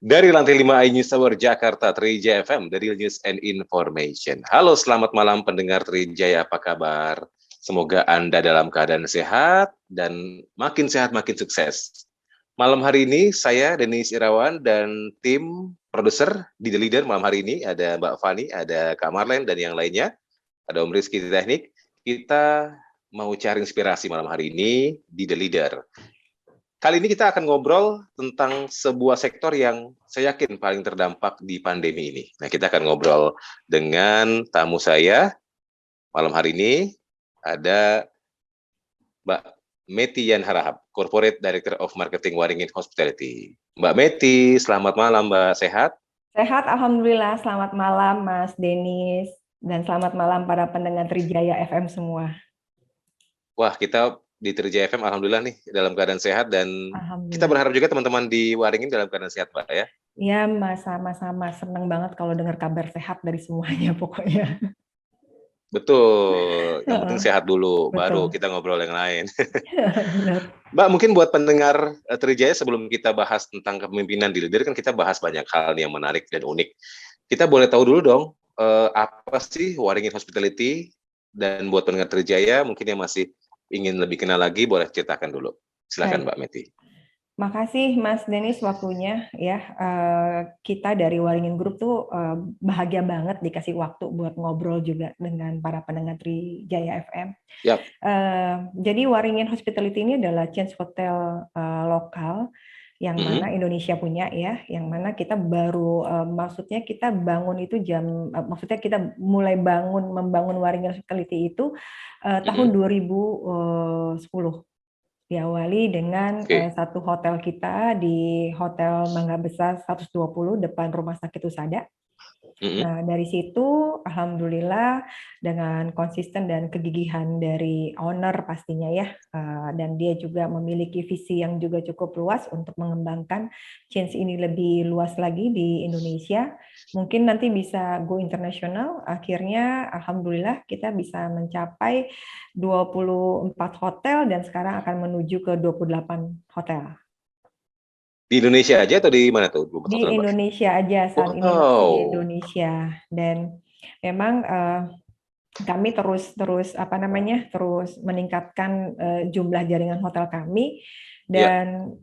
Dari lantai 5 iNews Tower Jakarta, Trijaya FM, dari News and Information. Halo, selamat malam pendengar Trijaya, apa kabar? Semoga Anda dalam keadaan sehat dan makin sehat makin sukses. Malam hari ini saya Denis Irawan dan tim produser di The Leader malam hari ini ada Mbak Fani, ada Kak Marlen dan yang lainnya, ada Om Rizky di teknik. Kita mau cari inspirasi malam hari ini di The Leader. Kali ini kita akan ngobrol tentang sebuah sektor yang saya yakin paling terdampak di pandemi ini. Nah, kita akan ngobrol dengan tamu saya malam hari ini, ada Mbak Meti Yan Harahap, Corporate Director of Marketing Waringin Hospitality. Mbak Meti, selamat malam Mbak, sehat? Sehat, Alhamdulillah. Selamat malam Mas Denis, dan selamat malam para pendengar Trijaya FM semua. Wah, kita di Trijaya FM alhamdulillah nih dalam keadaan sehat dan kita berharap juga teman-teman di Waringin dalam keadaan sehat, Pak ya. Ya, Mas, sama-sama senang banget kalau dengar kabar sehat dari semuanya pokoknya. Betul, yang penting sehat dulu, Betul. baru kita ngobrol yang lain. Benar. Mbak, mungkin buat pendengar Trijaya sebelum kita bahas tentang kepemimpinan di Leader, kan kita bahas banyak hal yang menarik dan unik. Kita boleh tahu dulu dong, apa sih Waringin Hospitality, dan buat pendengar Trijaya mungkin yang masih ingin lebih kenal lagi, boleh ceritakan dulu. Silakan Mbak Meti. Makasih Mas Denis waktunya ya. Kita dari Waringin Group tuh bahagia banget dikasih waktu buat ngobrol juga dengan para pendengar Trijaya FM. Yep. Jadi Waringin Hospitality ini adalah chain hotel lokal yang mana Indonesia punya ya, yang mana kita baru maksudnya kita bangun itu maksudnya kita mulai membangun Waringin Hospitality itu tahun 2010. Diawali dengan satu hotel kita di Hotel Mangga Besar 120 depan Rumah Sakit Husada. Nah, dari situ alhamdulillah dengan konsisten dan kegigihan dari owner pastinya ya, dan dia juga memiliki visi yang juga cukup luas untuk mengembangkan chains ini lebih luas lagi di Indonesia. Mungkin nanti bisa go internasional. Akhirnya alhamdulillah kita bisa mencapai 24 hotel dan sekarang akan menuju ke 28 hotel. Di Indonesia aja atau di mana tuh? Di Indonesia aja, saat ini masih di Indonesia. Dan memang kami terus meningkatkan jumlah jaringan hotel kami. Dan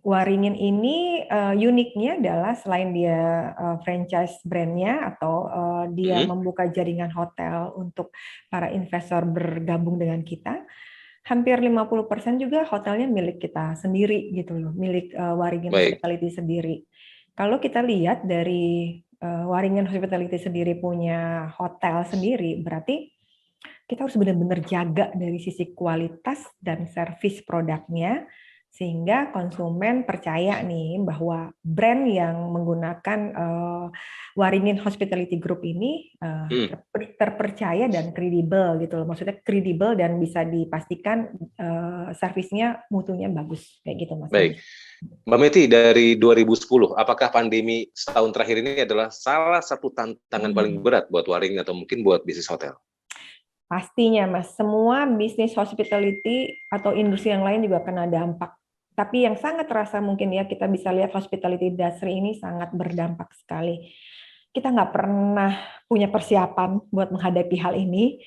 Waringin ini uniknya adalah selain dia franchise brandnya atau dia membuka jaringan hotel untuk para investor bergabung dengan kita, hampir 50% juga hotelnya milik kita sendiri gitu loh, milik Waringin Hospitality sendiri. Kalau kita lihat dari Waringin Hospitality sendiri punya hotel sendiri, berarti kita harus benar-benar jaga dari sisi kualitas dan servis produknya, sehingga konsumen percaya nih bahwa brand yang menggunakan Waringin Hospitality Group ini terpercaya dan kredibel gitu loh. Maksudnya kredibel dan bisa dipastikan servisnya mutunya bagus kayak gitu Mas. Baik. Mbak Meti, dari 2010, apakah pandemi setahun terakhir ini adalah salah satu tantangan paling berat buat Waringin atau mungkin buat bisnis hotel? Pastinya Mas, semua bisnis hospitality atau industri yang lain juga kena dampak. Tapi yang sangat terasa mungkin ya, kita bisa lihat hospitality industry ini sangat berdampak sekali. Kita nggak pernah punya persiapan buat menghadapi hal ini.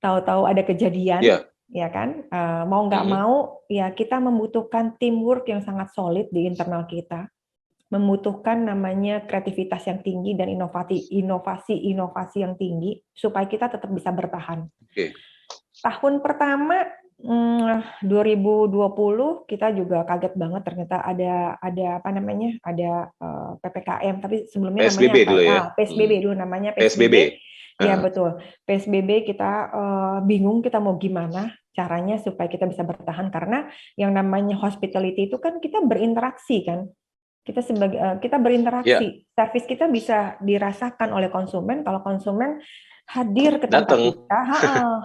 Tahu-tahu ada kejadian, ya kan? Mau nggak mau, ya kita membutuhkan teamwork yang sangat solid di internal kita. Membutuhkan namanya kreativitas yang tinggi dan inovasi yang tinggi supaya kita tetap bisa bertahan. Tahun pertama 2020 kita juga kaget banget ternyata ada PPKM, tapi sebelumnya PSBB namanya dulu ya. PSBB dulu namanya PSBB. Ya betul, PSBB kita bingung kita mau gimana caranya supaya kita bisa bertahan, karena yang namanya hospitality itu kan kita berinteraksi kan. Kita berinteraksi, servis kita bisa dirasakan oleh konsumen kalau konsumen hadir ke tempat kita,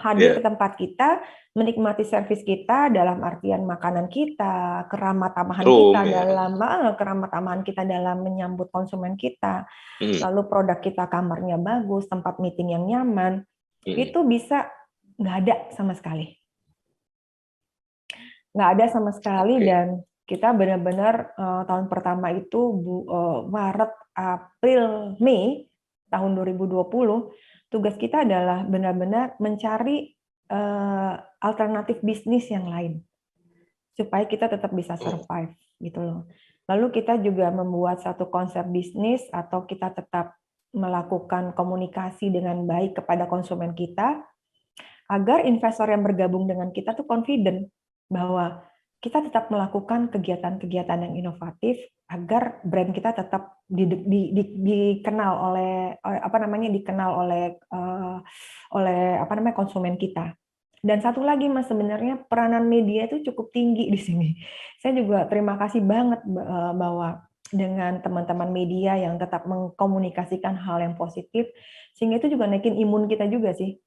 ke tempat kita, menikmati servis kita dalam artian makanan kita, keramah tamahan kita dalam menyambut konsumen kita, lalu produk kita kamarnya bagus, tempat meeting yang nyaman, itu bisa nggak ada sama sekali. Dan kita benar-benar tahun pertama itu Maret, April, Mei tahun 2020, tugas kita adalah benar-benar mencari alternatif bisnis yang lain supaya kita tetap bisa survive gitu loh. Lalu kita juga membuat satu konsep bisnis atau kita tetap melakukan komunikasi dengan baik kepada konsumen kita agar investor yang bergabung dengan kita tuh confident bahwa kita tetap melakukan kegiatan-kegiatan yang inovatif agar brand kita tetap dikenal oleh konsumen kita. Dan satu lagi Mas, sebenarnya peranan media itu cukup tinggi di sini. Saya juga terima kasih banget bahwa dengan teman-teman media yang tetap mengkomunikasikan hal yang positif, sehingga itu juga naikin imun kita juga sih.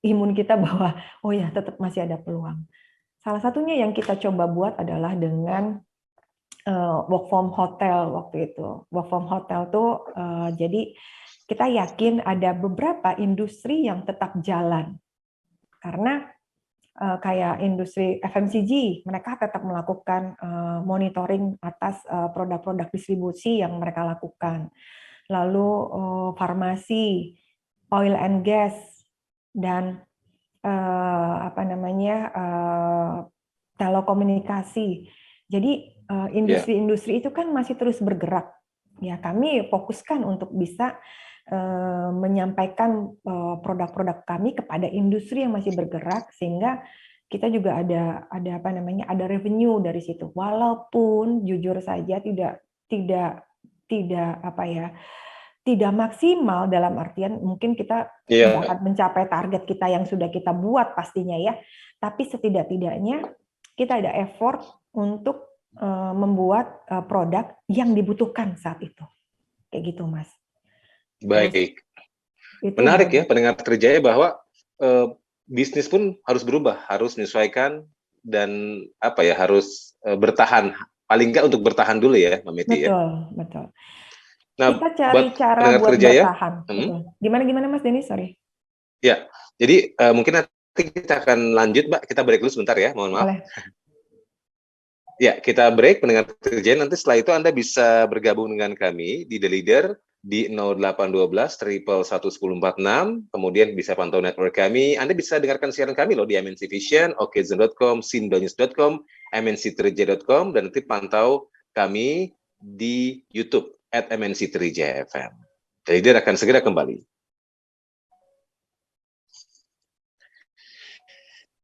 Imun kita bahwa, oh ya tetap masih ada peluang. Salah satunya yang kita coba buat adalah dengan work from hotel waktu itu. Work from hotel tuh jadi kita yakin ada beberapa industri yang tetap jalan. Karena kayak industri FMCG, mereka tetap melakukan monitoring atas produk-produk distribusi yang mereka lakukan. Lalu farmasi, oil and gas, dan telekomunikasi. Jadi industri-industri itu kan masih terus bergerak. Ya, kami fokuskan untuk bisa menyampaikan produk-produk kami kepada industri yang masih bergerak sehingga kita juga ada revenue dari situ. Walaupun jujur saja tidak maksimal dalam artian mungkin kita tidak akan mencapai target kita yang sudah kita buat pastinya ya. Tapi setidak-tidaknya kita ada effort untuk membuat produk yang dibutuhkan saat itu. Kayak gitu, Mas. Baik. Menarik ya pendengar Trijaya bahwa bisnis pun harus berubah, harus menyesuaikan dan harus bertahan. Paling nggak untuk bertahan dulu ya, Mbak Meti ya. Betul. Nah, kita cari cara buat bertahan. Gimana Mas Denny? Sorry. Ya, jadi mungkin nanti kita akan lanjut, Mbak. Kita break dulu sebentar ya, mohon maaf. Boleh. Ya, kita break pendengar Trijaya. Nanti setelah itu Anda bisa bergabung dengan kami di The Leader di 0812 111 1046, kemudian bisa pantau network kami. Anda bisa dengarkan siaran kami loh di MNC Vision, okezone.com, sindonews.com, mnctrijaya.com, dan nanti pantau kami di YouTube @MNC3JFM. Jadi dia akan segera kembali.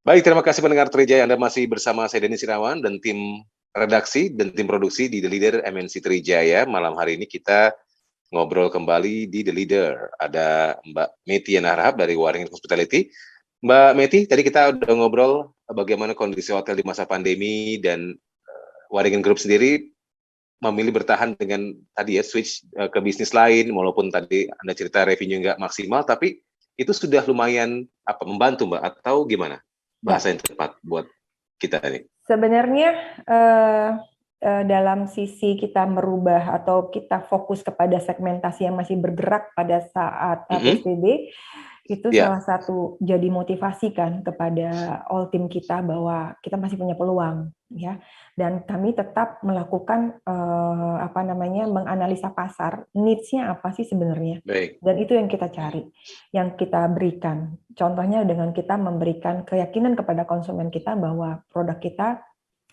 Baik, terima kasih pendengar Trijaya. Anda masih bersama saya Denny Sirawan dan tim redaksi dan tim produksi di The Leader MNC Trijaya. Malam hari ini kita ngobrol kembali di The Leader. Ada Mbak Meti Yanarhab dari Waringin Hospitality. Mbak Meti, tadi kita udah ngobrol bagaimana kondisi hotel di masa pandemi dan Waringin Group sendiri memilih bertahan dengan tadi ya switch ke bisnis lain, walaupun tadi Anda cerita revenue nggak maksimal, tapi itu sudah lumayan membantu Mbak, atau gimana bahasa yang tepat buat kita ini? Sebenarnya dalam sisi kita merubah atau kita fokus kepada segmentasi yang masih bergerak pada saat PSBB, itu salah satu jadi motivasi kan kepada all tim kita bahwa kita masih punya peluang ya, dan kami tetap melakukan menganalisa pasar, needs-nya apa sih sebenarnya. Baik. Dan itu yang kita cari, yang kita berikan. Contohnya dengan kita memberikan keyakinan kepada konsumen kita bahwa produk kita,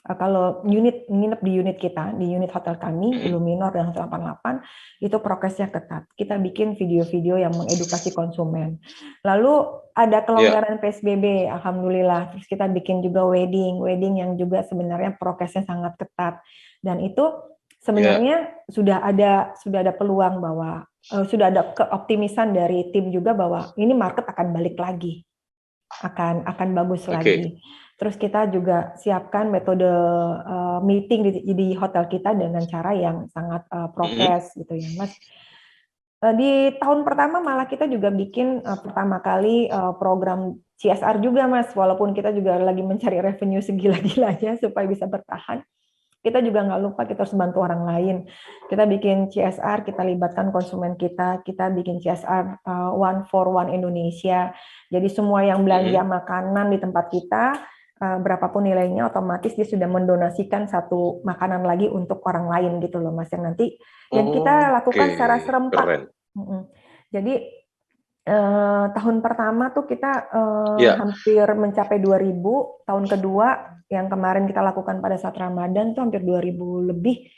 kalau nginep di unit kita, di unit hotel kami, Illuminor dan 188, itu prokesnya ketat. Kita bikin video-video yang mengedukasi konsumen. Lalu ada kelonggaran PSBB, alhamdulillah. Terus kita bikin juga wedding yang juga sebenarnya prokesnya sangat ketat. Dan itu sebenarnya sudah ada peluang bahwa sudah ada keoptimisan dari tim juga bahwa ini market akan balik lagi, akan bagus lagi. Terus kita juga siapkan metode meeting di hotel kita dengan cara yang sangat prokes gitu ya, Mas. Di tahun pertama malah kita juga bikin pertama kali program CSR juga, Mas. Walaupun kita juga lagi mencari revenue segila-gilanya supaya bisa bertahan, kita juga nggak lupa kita harus bantu orang lain. Kita bikin CSR, kita libatkan konsumen kita bikin CSR One for One Indonesia. Jadi semua yang belanja makanan di tempat kita, berapapun nilainya, otomatis dia sudah mendonasikan satu makanan lagi untuk orang lain gitu loh Mas, yang kita lakukan secara serempak. Keren. Jadi tahun pertama tuh kita hampir mencapai 2.000, tahun kedua yang kemarin kita lakukan pada saat Ramadan tuh hampir 2.000 lebih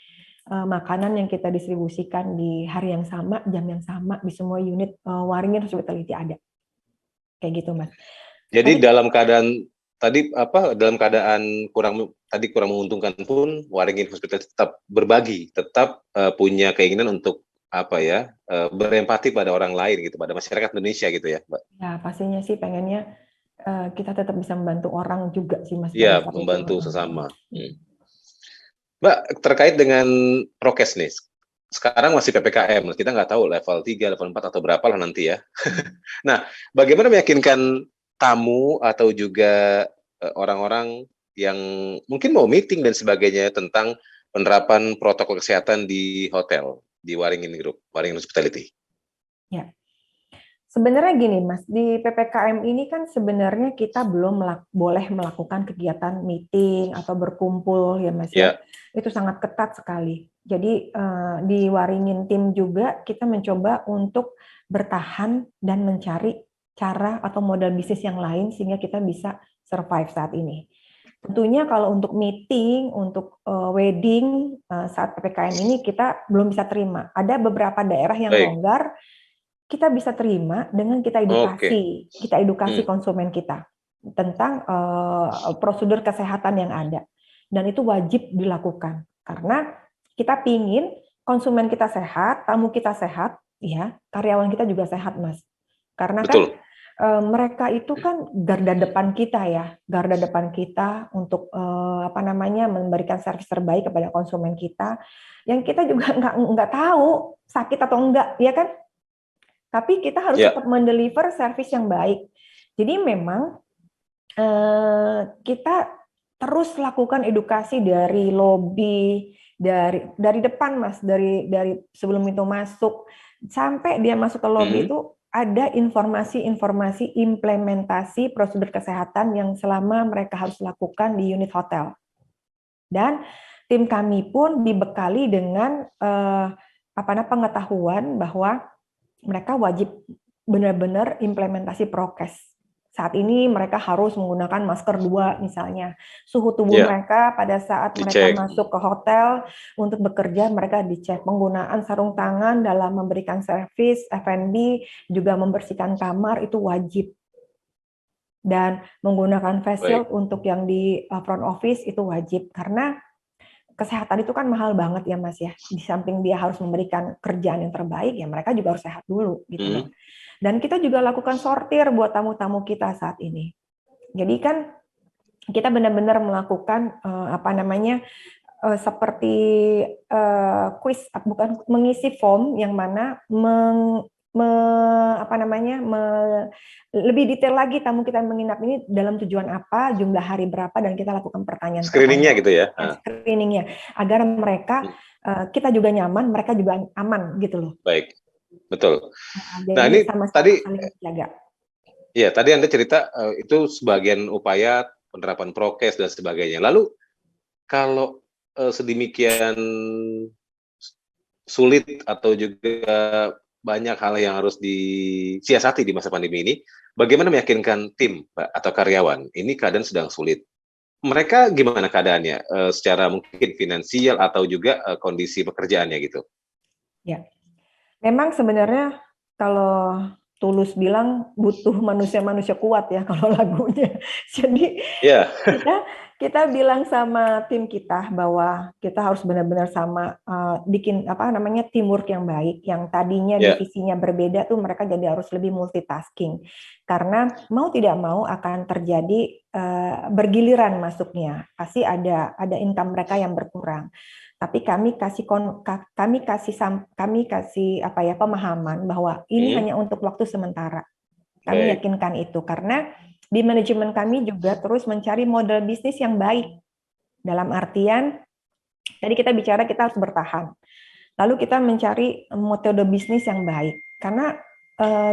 makanan yang kita distribusikan di hari yang sama, jam yang sama di semua unit Waringin Hospitality ada. Kayak gitu, Mas. Jadi dalam keadaan kurang menguntungkan pun Waringin Hospitality tetap berbagi, tetap punya keinginan untuk berempati pada orang lain gitu, pada masyarakat Indonesia gitu ya, Mbak. Ya, pastinya sih pengennya kita tetap bisa membantu orang juga sih, Mas. Iya, membantu sesama. Mbak, terkait dengan prokes nih, sekarang masih PPKM, kita nggak tahu level 3, level 4 atau berapa lah nanti ya. Nah, bagaimana meyakinkan tamu atau juga orang-orang yang mungkin mau meeting dan sebagainya tentang penerapan protokol kesehatan di hotel, di Waringin Group, Waringin Hospitality? Ya. Sebenarnya gini, Mas, di PPKM ini kan sebenarnya kita belum boleh melakukan kegiatan meeting atau berkumpul ya, Mas ya. Itu sangat ketat sekali. Jadi di Waringin tim juga kita mencoba untuk bertahan dan mencari cara atau modal bisnis yang lain sehingga kita bisa survive saat ini. Tentunya kalau untuk meeting, untuk wedding saat PPKM ini kita belum bisa terima. Ada beberapa daerah yang longgar, kita bisa terima dengan kita edukasi konsumen kita tentang prosedur kesehatan yang ada, dan itu wajib dilakukan karena kita pingin konsumen kita sehat, tamu kita sehat, ya karyawan kita juga sehat, Mas. Karena kan mereka itu kan garda depan kita ya, garda depan kita untuk memberikan servis terbaik kepada konsumen kita, yang kita juga nggak tahu sakit atau enggak, ya kan? Tapi kita harus tetap mendeliver service yang baik. Jadi memang kita terus lakukan edukasi dari lobby, dari depan, Mas, dari sebelum itu masuk sampai dia masuk ke lobby itu ada informasi-informasi implementasi prosedur kesehatan yang selama mereka harus lakukan di unit hotel. Dan tim kami pun dibekali dengan pengetahuan bahwa mereka wajib benar-benar implementasi prokes. Saat ini mereka harus menggunakan masker 2 misalnya. Suhu tubuh mereka pada saat mereka masuk ke hotel untuk bekerja, mereka dicek. Penggunaan sarung tangan dalam memberikan servis, F&B, juga membersihkan kamar itu wajib. Dan menggunakan face shield untuk yang di front office itu wajib. Karena kesehatan itu kan mahal banget ya, Mas ya. Di samping dia harus memberikan kerjaan yang terbaik, ya mereka juga harus sehat dulu gitu. Dan kita juga lakukan sortir buat tamu-tamu kita saat ini. Jadi kan kita benar-benar melakukan seperti quiz, bukan mengisi form yang mana lebih detail lagi tamu kita menginap ini dalam tujuan apa, jumlah hari berapa, dan kita lakukan pertanyaan. Screeningnya gitu ya? Screeningnya, agar mereka, kita juga nyaman, mereka juga aman gitu loh. Baik, betul. Nah ini tadi saling jaga. Iya, tadi Anda cerita itu sebagian upaya penerapan prokes dan sebagainya. Lalu kalau sedemikian sulit atau juga banyak hal yang harus disiasati di masa pandemi ini, bagaimana meyakinkan tim atau karyawan ini keadaan sedang sulit? Mereka gimana keadaannya secara mungkin finansial atau juga kondisi pekerjaannya gitu? Ya, memang sebenarnya kalau Tulus bilang butuh manusia-manusia kuat ya kalau lagunya. Jadi kita bilang sama tim kita bahwa kita harus benar-benar sama bikin teamwork yang baik. Yang tadinya divisinya berbeda tuh mereka jadi harus lebih multitasking. Karena mau tidak mau akan terjadi bergiliran masuknya. Pasti ada income mereka yang berkurang. Tapi kami kasih pemahaman bahwa ini hanya untuk waktu sementara. Kami yakinkan itu karena di manajemen kami juga terus mencari model bisnis yang baik. Dalam artian tadi kita bicara kita harus bertahan. Lalu kita mencari metode bisnis yang baik karena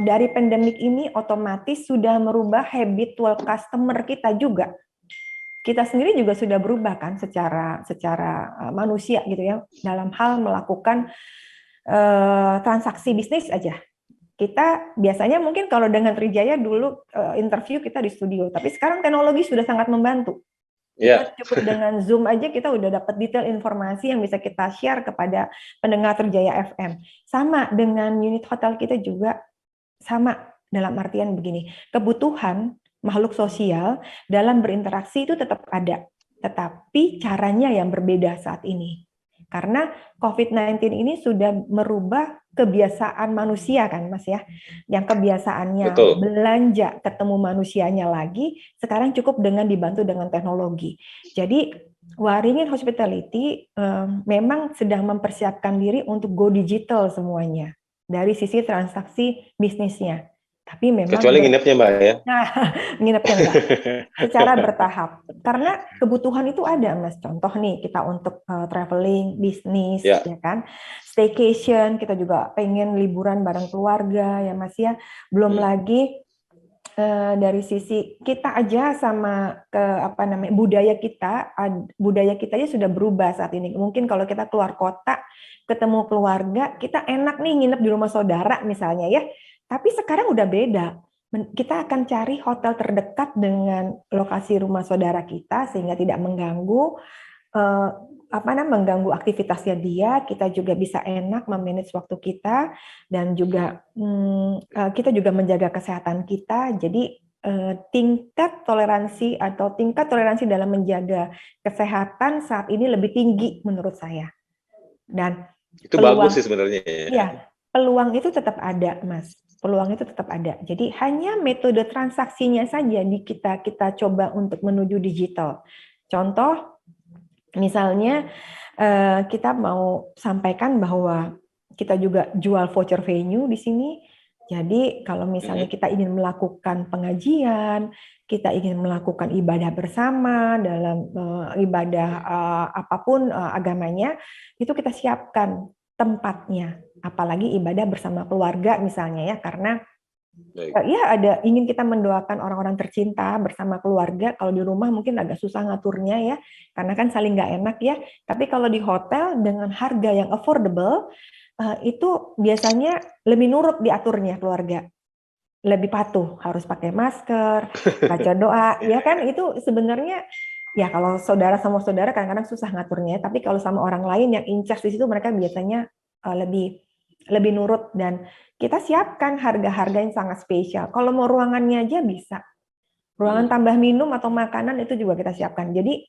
dari pandemik ini otomatis sudah merubah habitual customer kita juga. kita sendiri juga sudah berubah kan secara manusia gitu ya, dalam hal melakukan transaksi bisnis aja. Kita biasanya mungkin kalau dengan Trijaya dulu interview kita di studio, tapi sekarang teknologi sudah sangat membantu. Kita cukup dengan Zoom aja kita udah dapat detail informasi yang bisa kita share kepada pendengar Trijaya FM. Sama dengan unit hotel kita juga sama, dalam artian begini, kebutuhan makhluk sosial dalam berinteraksi itu tetap ada, tetapi caranya yang berbeda saat ini. Karena COVID-19 ini sudah merubah kebiasaan manusia kan Mas ya, yang kebiasaannya belanja ketemu manusianya lagi, sekarang cukup dengan dibantu dengan teknologi. Jadi Waringin Hospitality memang sedang mempersiapkan diri untuk go digital semuanya dari sisi transaksi bisnisnya. Tapi memang kecuali nginepnya Mbak ya. Nah, nginepnya enggak. Secara bertahap. Karena kebutuhan itu ada, Mas. Contoh nih, kita untuk traveling, bisnis, ya kan. Staycation, kita juga pengen liburan bareng keluarga, ya Mas ya. Belum lagi dari sisi kita aja sama budaya kita ya sudah berubah saat ini. Mungkin kalau kita keluar kota, ketemu keluarga, kita enak nih nginep di rumah saudara misalnya ya. Tapi sekarang udah beda. Kita akan cari hotel terdekat dengan lokasi rumah saudara kita sehingga tidak mengganggu mengganggu aktivitasnya dia. Kita juga bisa enak memanage waktu kita dan juga kita juga menjaga kesehatan kita. Jadi tingkat toleransi dalam menjaga kesehatan saat ini lebih tinggi menurut saya. Dan itu bagus sih sebenarnya. Ya, peluang itu tetap ada, Mas. Peluang itu tetap ada. Jadi hanya metode transaksinya saja kita coba untuk menuju digital. Contoh, misalnya kita mau sampaikan bahwa kita juga jual voucher venue di sini. Jadi kalau misalnya kita ingin melakukan pengajian, kita ingin melakukan ibadah bersama dalam ibadah apapun agamanya, itu kita siapkan tempatnya. Apalagi ibadah bersama keluarga misalnya ya, karena ya ingin kita mendoakan orang-orang tercinta bersama keluarga. Kalau di rumah mungkin agak susah ngaturnya ya, karena kan saling nggak enak ya. Tapi kalau di hotel dengan harga yang affordable, itu biasanya lebih nurut diaturnya keluarga. Lebih patuh, harus pakai masker, baca doa, ya kan itu sebenarnya ya kalau saudara sama saudara kadang-kadang susah ngaturnya, tapi kalau sama orang lain yang in charge di situ mereka biasanya lebih nurut dan kita siapkan harga-harga yang sangat spesial. Kalau mau ruangannya aja bisa. Ruangan tambah minum atau makanan itu juga kita siapkan. Jadi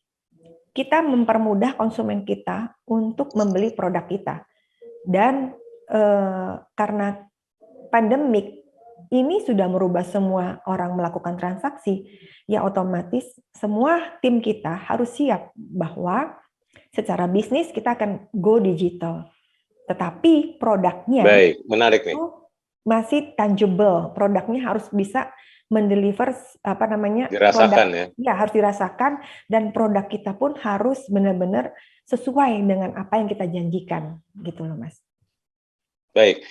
kita mempermudah konsumen kita untuk membeli produk kita. Dan karena pandemik ini sudah merubah semua orang melakukan transaksi, ya otomatis semua tim kita harus siap bahwa secara bisnis kita akan go digital. Tetapi produknya menarik nih. Masih tangible. Produknya harus bisa mendeliver dirasakan ya harus dirasakan, dan produk kita pun harus benar-benar sesuai dengan apa yang kita janjikan gitu loh Mas. Baik.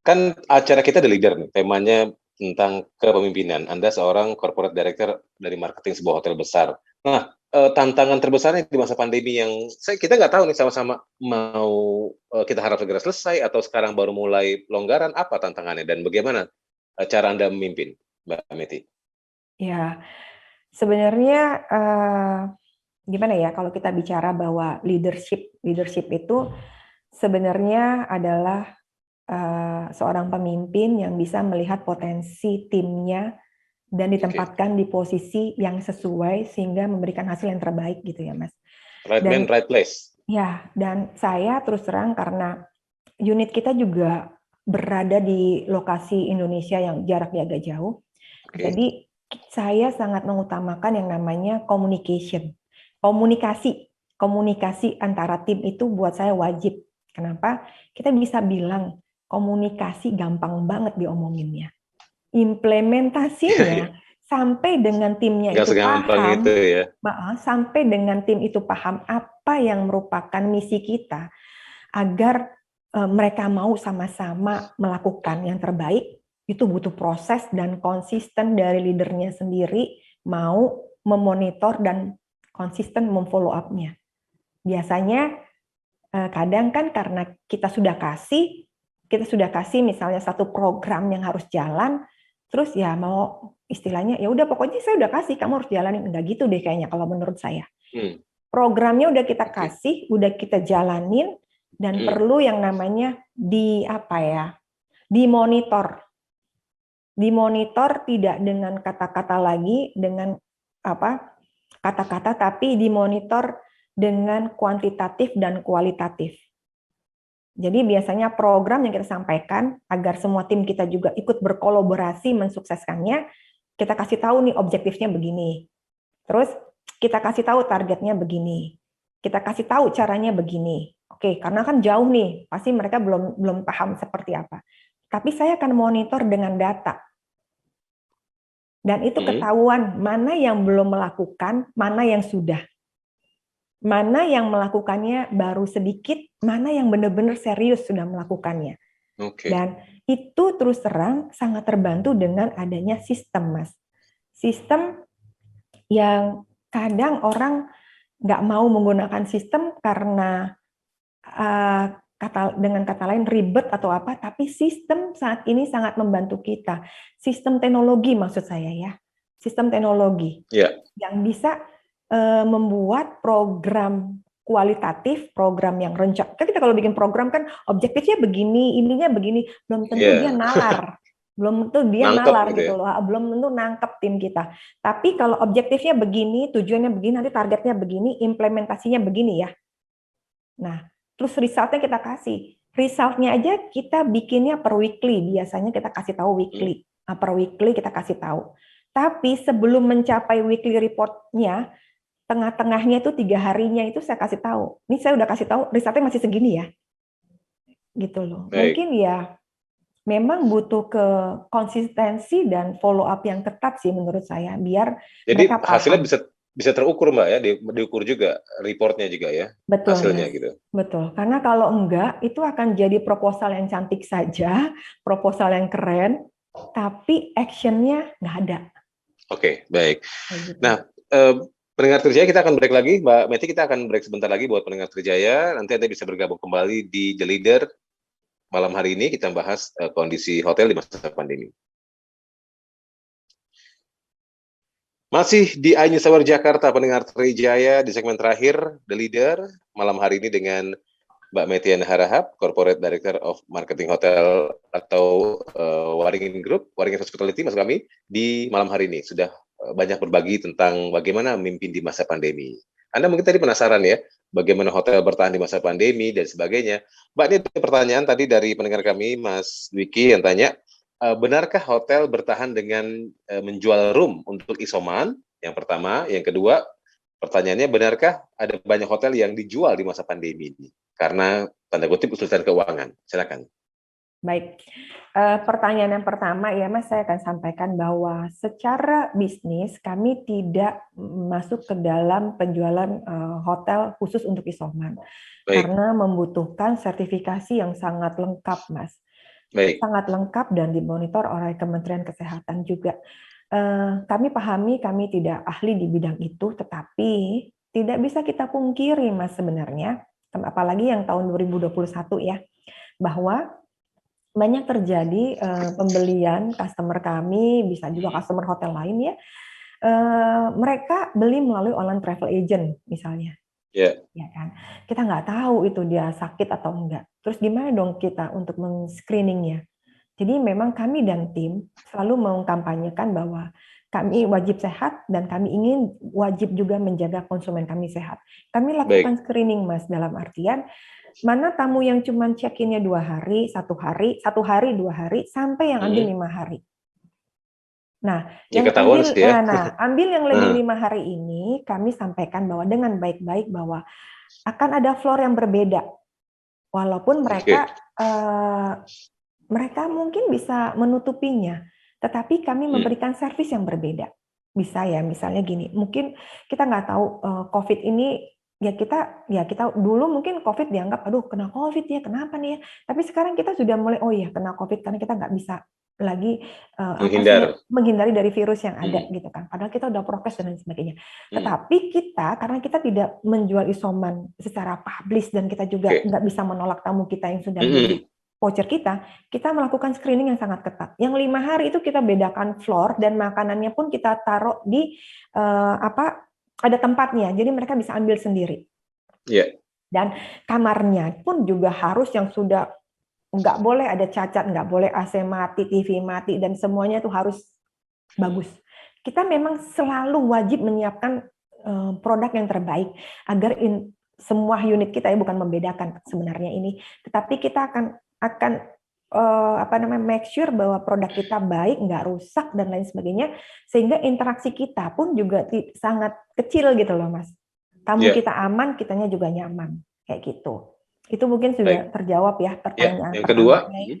Kan acara kita The Leader nih, temanya tentang kepemimpinan. Anda seorang corporate director dari marketing sebuah hotel besar. Nah, tantangan terbesarnya di masa pandemi yang kita nggak tahu nih sama-sama mau kita harap segera selesai atau sekarang baru mulai pelonggaran, apa tantangannya dan bagaimana cara Anda memimpin, Mbak Meti? Ya, sebenarnya gimana ya kalau kita bicara bahwa leadership itu sebenarnya adalah seorang pemimpin yang bisa melihat potensi timnya dan ditempatkan di posisi yang sesuai sehingga memberikan hasil yang terbaik gitu ya Mas. Right man, right place. Ya, dan saya terus terang karena unit kita juga berada di lokasi Indonesia yang jaraknya agak jauh. Jadi saya sangat mengutamakan yang namanya communication. Komunikasi antara tim itu buat saya wajib. Kenapa? Kita bisa bilang komunikasi gampang banget diomonginnya. Implementasinya sampai dengan timnya itu paham, sampai dengan tim itu paham apa yang merupakan misi kita, agar mereka mau sama-sama melakukan yang terbaik, itu butuh proses dan konsisten dari leadernya sendiri, mau memonitor dan konsisten memfollow up-nya. Biasanya kadang kan karena kita sudah kasih misalnya satu program yang harus jalan, terus ya mau istilahnya ya udah pokoknya saya udah kasih, kamu harus jalanin. Enggak gitu deh kayaknya kalau menurut saya. Programnya udah kita kasih, udah kita jalanin, dan perlu yang namanya dimonitor. Dimonitor tidak dengan kata-kata lagi, dengan kata-kata, tapi dimonitor dengan kuantitatif dan kualitatif. Jadi biasanya program yang kita sampaikan agar semua tim kita juga ikut berkolaborasi mensukseskannya, kita kasih tahu nih objektifnya begini. Terus kita kasih tahu targetnya begini. Kita kasih tahu caranya begini. Oke, karena kan jauh nih, pasti mereka belum paham seperti apa. Tapi saya akan monitor dengan data. Dan itu ketahuan mana yang belum melakukan, mana yang sudah. Mana yang melakukannya baru sedikit, mana yang benar-benar serius sudah melakukannya. Dan itu terus terang sangat terbantu dengan adanya sistem, Mas. Sistem yang kadang orang nggak mau menggunakan sistem karena dengan kata lain ribet atau apa, tapi sistem saat ini sangat membantu kita. Sistem teknologi maksud saya ya. Sistem teknologi yang bisa membuat program kualitatif, program yang rencana. Kan kita kalau bikin program kan objektifnya begini, ininya begini, belum tentu dia nalar. Belum tentu dia nalar gitu loh, belum tentu nangkep tim kita. Tapi kalau objektifnya begini, tujuannya begini, nanti targetnya begini, implementasinya begini ya. Nah, terus resultnya kita kasih. Resultnya aja kita bikinnya per weekly, biasanya kita kasih tahu weekly. Per weekly kita kasih tahu. Tapi sebelum mencapai weekly report-nya, tengah-tengahnya itu 3 harinya itu saya kasih tahu. Ini saya udah kasih tahu, resultnya masih segini ya. Gitu loh. Mungkin ya memang butuh ke konsistensi dan follow up yang ketat sih menurut saya, biar jadi mereka paham. Hasilnya bisa terukur Mbak ya, diukur juga reportnya juga ya. Betul, hasilnya Mas. gitu. Betul. Karena kalau enggak itu akan jadi proposal yang cantik saja, proposal yang keren, tapi actionnya nggak ada. Oke, baik. Nah, pendengar Trijaya kita akan break lagi, Mbak Meti, kita akan break sebentar lagi buat pendengar Trijaya. Nanti Anda bisa bergabung kembali di The Leader. Malam hari ini kita bahas kondisi hotel di masa pandemi. Masih di iNews Hour Jakarta, pendengar Trijaya, di segmen terakhir The Leader malam hari ini dengan Mbak Metian Harahap, Corporate Director of Marketing Hotel atau Waringin Group, Waringin Hospitality, maksud kami, di malam hari ini. Sudah banyak berbagi tentang bagaimana memimpin di masa pandemi. Anda mungkin tadi penasaran ya, bagaimana hotel bertahan di masa pandemi dan sebagainya. Mbak, ini ada pertanyaan tadi dari pendengar kami, Mas Wiki, yang tanya, benarkah hotel bertahan dengan menjual room untuk isoman? Yang pertama. Yang kedua, pertanyaannya, benarkah ada banyak hotel yang dijual di masa pandemi ini? Karena tanda kutip kesulitan keuangan. Silakan. Baik. Pertanyaan yang pertama ya Mas, saya akan sampaikan bahwa secara bisnis kami tidak masuk ke dalam penjualan hotel khusus untuk isoman. Baik. Karena membutuhkan sertifikasi yang sangat lengkap, Mas. Baik. Sangat lengkap dan dimonitor oleh Kementerian Kesehatan juga. Kami pahami kami tidak ahli di bidang itu, tetapi tidak bisa kita pungkiri Mas sebenarnya, apalagi yang tahun 2021 ya, bahwa banyak terjadi pembelian customer kami, bisa juga customer hotel lain ya, mereka beli melalui online travel agent misalnya. Ya kan, kita nggak tahu itu dia sakit atau enggak. Terus gimana dong kita untuk men-screeningnya? Jadi memang kami dan tim selalu mengkampanyekan bahwa kami wajib sehat dan kami ingin wajib juga menjaga konsumen kami sehat. Kami lakukan screening Mas, dalam artian mana tamu yang cuma check-in-nya 2 hari, 1 hari, 1 hari, 2 hari, sampai yang ambil 5 hari. Nah, yang ambil yang lebih 5 hari ini, kami sampaikan bahwa dengan baik-baik bahwa akan ada floor yang berbeda. Walaupun mereka mungkin bisa menutupinya, tetapi kami memberikan servis yang berbeda. Bisa ya, misalnya gini, mungkin kita nggak tahu COVID ini, ya kita dulu mungkin COVID dianggap, aduh kena COVID ya, kenapa nih ya? Tapi sekarang kita sudah mulai, oh iya kena COVID karena kita nggak bisa lagi Menghindar. menghindari dari virus yang ada Hmm. gitu kan. Padahal kita udah prokes dan lain sebagainya. Hmm. Tetapi karena kita tidak menjual isoman secara publish dan kita juga Oke. nggak bisa menolak tamu kita yang sudah Hmm. beli voucher kita melakukan screening yang sangat ketat. Yang 5 hari itu kita bedakan floor dan makanannya pun kita taruh di ada tempatnya, jadi mereka bisa ambil sendiri. Yeah. Dan kamarnya pun juga harus yang sudah nggak boleh ada cacat, nggak boleh AC mati, TV mati, dan semuanya itu harus bagus. Kita memang selalu wajib menyiapkan produk yang terbaik agar semua unit kita ya, bukan membedakan sebenarnya ini, tetapi kita akan make sure bahwa produk kita baik, nggak rusak dan lain sebagainya, sehingga interaksi kita pun juga sangat kecil gitu loh, Mas. Tamu kita aman, kitanya juga nyaman, kayak gitu. Itu mungkin sudah terjawab ya pertanyaan yang kedua. pertamanya.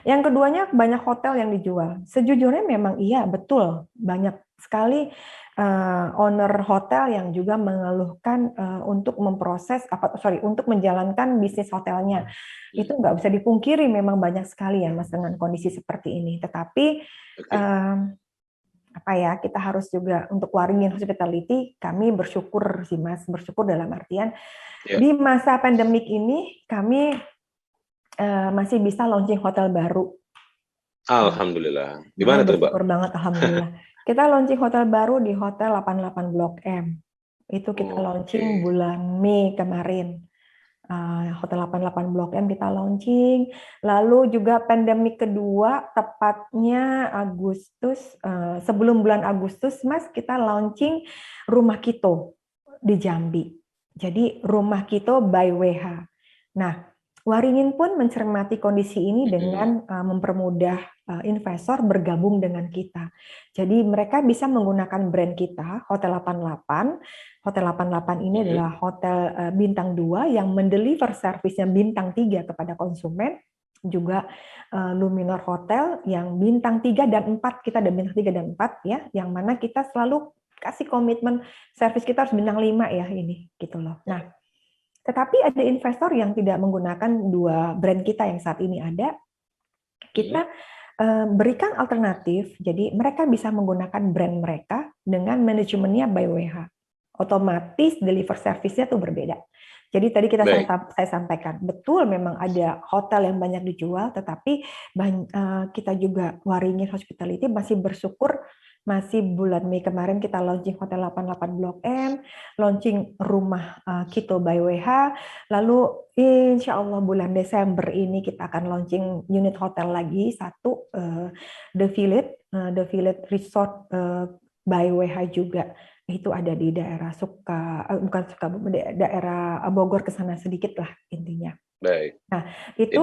Yang keduanya banyak hotel yang dijual. Sejujurnya memang iya, betul. Banyak sekali owner hotel yang juga mengeluhkan untuk untuk menjalankan bisnis hotelnya. Itu nggak bisa dipungkiri, memang banyak sekali ya Mas dengan kondisi seperti ini. Tetapi kita harus juga untuk Waringin Hospitality, kami bersyukur sih Mas, bersyukur dalam artian di masa pandemik ini kami masih bisa launching hotel baru. Alhamdulillah. Di mana tuh, Mbak? Bersyukur banget, alhamdulillah. Kita launching hotel baru di Hotel 88 Blok M. Itu kita launching bulan Mei kemarin. Hotel 88 Blok M kita launching. Lalu juga pandemik kedua, tepatnya Agustus, sebelum bulan Agustus, Mas, kita launching Rumah Kito di Jambi. Jadi Rumah Kito by WH. Nah, Waringin pun mencermati kondisi ini dengan mempermudah investor bergabung dengan kita. Jadi mereka bisa menggunakan brand kita, Hotel 88. Hotel 88 ini adalah hotel bintang 2 yang mendeliver servisnya bintang 3 kepada konsumen. Juga Luminor Hotel yang bintang 3 dan 4, kita ada bintang 3 dan 4 ya, yang mana kita selalu kasih komitmen servis kita harus bintang 5 ya ini gitu loh. Nah, tetapi ada investor yang tidak menggunakan dua brand kita yang saat ini ada. Kita berikan alternatif, jadi mereka bisa menggunakan brand mereka dengan manajemennya by WH. Otomatis deliver service-nya tuh berbeda. Jadi tadi saya sampaikan, betul memang ada hotel yang banyak dijual, tetapi kita juga Waringin Hospitality masih bersyukur, masih bulan Mei kemarin kita launching Hotel 88 Blok M, launching Rumah Kito by WH, lalu insya Allah bulan Desember ini kita akan launching unit hotel lagi, satu The Village Resort by WH juga. Itu ada di daerah daerah Bogor ke sana sedikit lah intinya. Baik. Nah, itu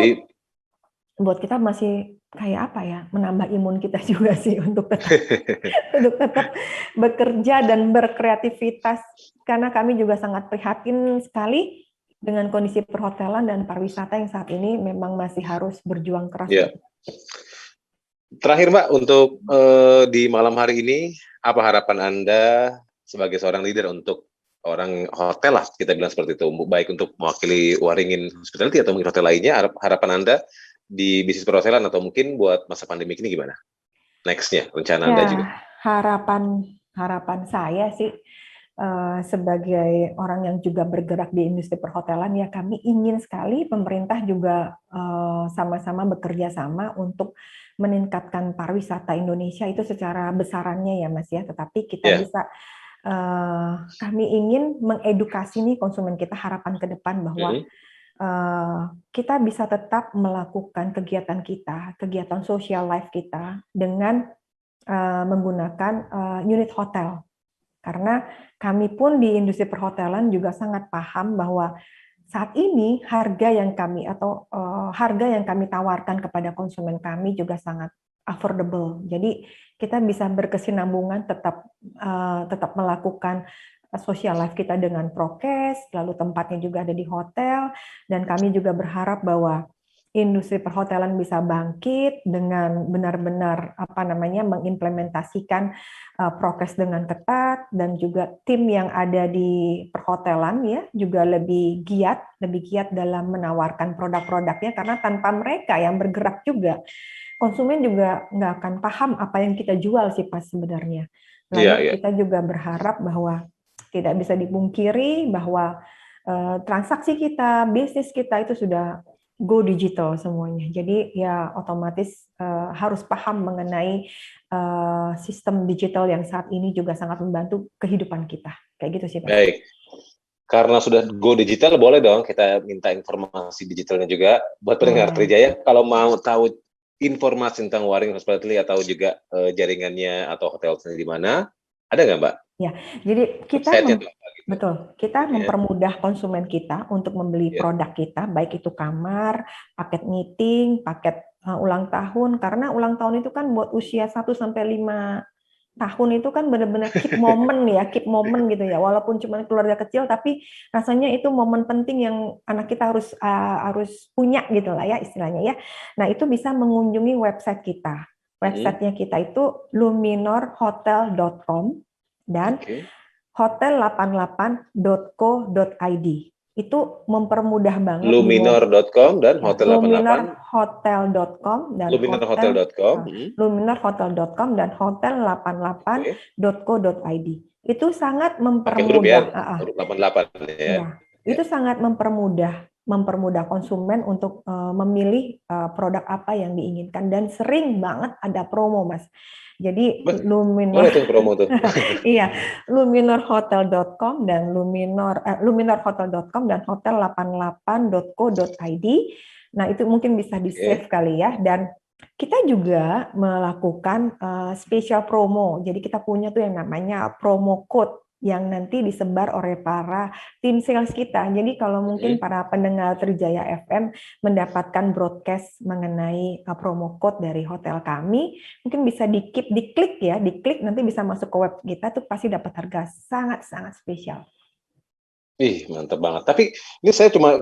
buat kita masih kayak apa ya, menambah imun kita juga sih untuk tetap bekerja dan berkreativitas, karena kami juga sangat prihatin sekali dengan kondisi perhotelan dan pariwisata yang saat ini memang masih harus berjuang keras. Ya. Terakhir Mbak, untuk di malam hari ini, apa harapan Anda sebagai seorang leader untuk orang hotel lah, kita bilang seperti itu, baik untuk mewakili Waringin Hospitality atau mungkin hotel lainnya, harapan Anda di bisnis perhotelan atau mungkin buat masa pandemi ini gimana? Next-nya, rencana Anda juga. Harapan saya sih sebagai orang yang juga bergerak di industri perhotelan, ya kami ingin sekali pemerintah juga sama-sama bekerja sama untuk meningkatkan pariwisata Indonesia itu secara besarannya ya Mas ya, tetapi kita bisa kami ingin mengedukasi nih konsumen kita, harapan ke depan bahwa kita bisa tetap melakukan kegiatan kita, kegiatan social life kita dengan menggunakan unit hotel. Karena kami pun di industri perhotelan juga sangat paham bahwa saat ini harga yang kami tawarkan kepada konsumen kami juga sangat affordable. Jadi kita bisa berkesinambungan tetap melakukan social life kita dengan prokes, lalu tempatnya juga ada di hotel, dan kami juga berharap bahwa industri perhotelan bisa bangkit dengan benar-benar mengimplementasikan prokes dengan ketat, dan juga tim yang ada di perhotelan ya juga lebih giat dalam menawarkan produk-produknya, karena tanpa mereka yang bergerak juga konsumen juga nggak akan paham apa yang kita jual sih Pas sebenarnya. Iya, Lalu iya. kita juga berharap bahwa tidak bisa dipungkiri bahwa transaksi kita, bisnis kita itu sudah go digital semuanya. Jadi ya otomatis harus paham mengenai sistem digital yang saat ini juga sangat membantu kehidupan kita. Kayak gitu sih Pas. Baik. Karena sudah go digital, boleh dong kita minta informasi digitalnya juga buat pendengar Boleh. Trijaya. Kalau mau tahu informasi tentang Waring Hospitality atau juga jaringannya atau hotelnya di mana, ada nggak Mbak? Ya, jadi Website-nya tuh apa gitu? betul, kita Ya, mempermudah konsumen kita untuk membeli ya. produk kita, baik itu kamar, paket meeting, paket ulang tahun, karena ulang tahun itu kan buat usia 1 sampai 5 tahun itu kan benar-benar keep moment ya, keep moment gitu ya. Walaupun cuma keluarga kecil, tapi rasanya itu momen penting yang anak kita harus punya gitu lah ya istilahnya ya. Nah itu bisa mengunjungi website kita. Websitenya kita itu luminorhotel.com dan Oke. hotel88.co.id. Itu mempermudah banget di Luminor.com dan ya, Hotel 88, luminorhotel.com dan luminorhotel.com. luminorhotel.com dan Oke. hotel88.co.id. Itu sangat Pakai huruf ya, mempermudah, huruf 88 ya. ya, Ya. itu sangat mempermudah konsumen untuk memilih produk apa yang diinginkan dan sering banget ada promo, Mas. Jadi Luminor Boleh tuh promo tuh. iya, luminorhotel.com dan luminorhotel.com dan hotel88.co.id. Nah, itu mungkin bisa di-save Oke. kali ya. Dan kita juga melakukan special promo. Jadi kita punya tuh yang namanya promo code yang nanti disebar oleh para tim sales kita. Jadi kalau mungkin para pendengar Trijaya FM mendapatkan broadcast mengenai promo code dari hotel kami, mungkin bisa diklik ya, diklik nanti bisa masuk ke web kita tuh pasti dapat harga sangat-sangat spesial. Ih, mantap banget. Tapi ini saya cuma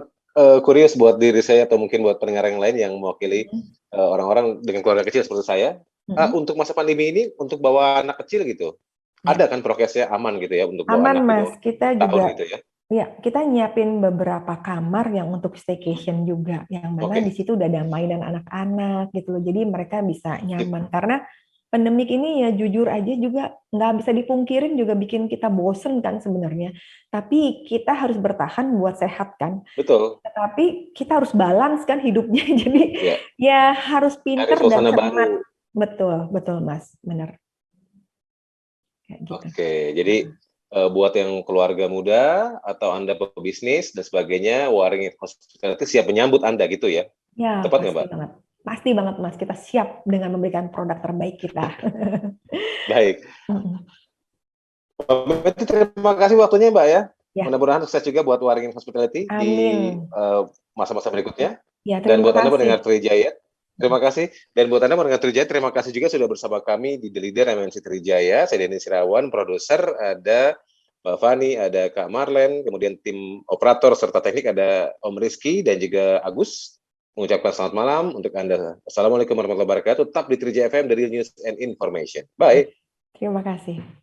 curious buat diri saya atau mungkin buat pendengar yang lain yang mewakili orang-orang dengan keluarga kecil seperti saya. Untuk masa pandemi ini, untuk bawa anak kecil gitu, Ya. ada kan prokesnya aman gitu ya untuk bawa Aman anak di Mas, bawah kita tahun juga gitu ya? ya kita nyiapin beberapa kamar yang untuk staycation juga, yang mana di Oke. situ udah ada mainan anak-anak gitu loh, jadi mereka bisa Sip. nyaman. Karena pandemik ini ya jujur aja juga nggak bisa dipungkirin juga bikin kita bosen kan sebenarnya. Tapi kita harus bertahan buat sehat kan. Betul. Tetapi kita harus balance kan hidupnya, jadi Ya, ya harus cari pinter dan suasana cermat. baru. Betul, betul Mas, benar. Kayak gitu. Oke, jadi buat yang keluarga muda atau Anda pebisnis dan sebagainya, Waring Hospitality siap menyambut Anda gitu ya? Ya, Tepat nggak, pasti Mbak? banget. Pasti banget, Mas. Kita siap dengan memberikan produk terbaik kita. Baik. Mm-mm. Mbak Betty, terima kasih waktunya, Mbak ya. Ya, Mudah-mudahan sukses juga buat Waringin Hospitality di amin. masa-masa berikutnya. Ya, Dan terima buat Anda kasih. pendengar Trijaya, terima kasih. Dan buat Anda pendengar Trijaya, terima kasih juga sudah bersama kami di The Leader MNC Trijaya. Saya Denny Sirawan, produser, ada Mbak Fani, ada Kak Marlen, kemudian tim operator serta teknik ada Om Rizky dan juga Agus. Mengucapkan selamat malam untuk Anda. Assalamualaikum warahmatullahi wabarakatuh. Tetap di Trijaya FM, The Real News and Information. Bye. Terima kasih.